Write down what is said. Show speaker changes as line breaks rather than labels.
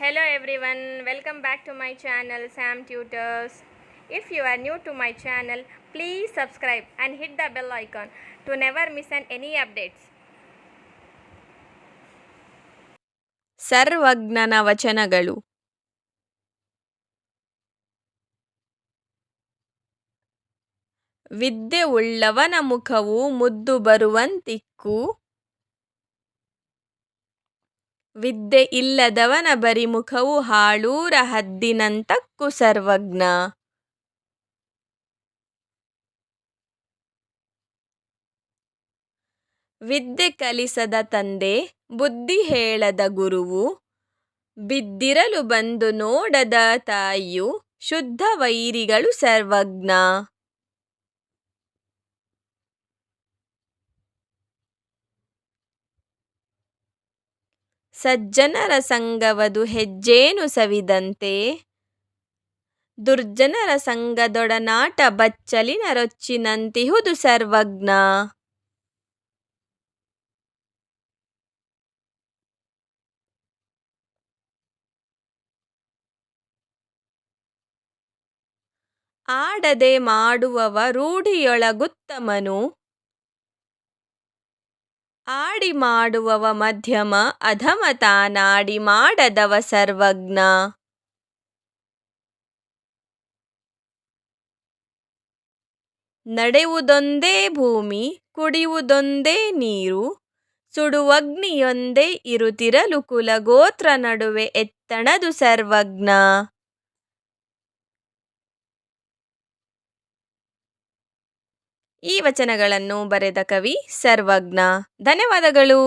Hello everyone, welcome back to my channel Sam Tutors. If you are new to my channel, please subscribe and hit the bell icon to never miss any updates.
ಸರ್ವಜ್ಞನ ವಚನಗಳು. ವಿದ್ಯೆ ಉಳ್ಳವನ ಮುಖವು ಮುದ್ದು ಬರುವಂತಿಕ್ಕು, ವಿದ್ಯೆ ಇಲ್ಲದವನ ಬರಿಮುಖವು ಹಾಳೂರ ಹದ್ದಿನಂತಕ್ಕು ಸರ್ವಜ್ಞ. ವಿದ್ಯೆ ಕಲಿಸದ ತಂದೆ, ಬುದ್ಧಿ ಹೇಳದ ಗುರುವು, ಬಿದ್ದಿರಲು ಬಂದು ನೋಡದ ತಾಯಿಯು ಶುದ್ಧ ವೈರಿಗಳು ಸರ್ವಜ್ಞ. ಸಜ್ಜನರ ಸಂಗವದು ಹೆಜ್ಜೇನು ಸವಿದಂತೆ, ದುರ್ಜನರ ಸಂಗದೊಡನಾಟ ಬಚ್ಚಲಿನ ರೊಚ್ಚಿನಂತಿಹುದು ಸರ್ವಜ್ಞ. ಆಡದೆ ಮಾಡುವವ ರೂಢಿಯೊಳಗುತ್ತಮನು, ಆಡಿ ಮಾಡುವವ ಮಧ್ಯಮ ಅಧಮ ತಾನಾಡಿ ಮಾಡದವ ಸರ್ವಜ್ಞ. ನಡೆಯುವುದೊಂದೇ ಭೂಮಿ, ಕುಡಿಯುವುದೊಂದೇ ನೀರು, ಸುಡುವಗ್ನಿಯೊಂದೇ ಇರುತಿರಲು ಕುಲಗೋತ್ರ ನಡುವೆ ಎತ್ತಣದು ಸರ್ವಜ್ಞ. ಈ ವಚನಗಳನ್ನು ಬರೆದ ಕವಿ ಸರ್ವಜ್ಞ. ಧನ್ಯವಾದಗಳು.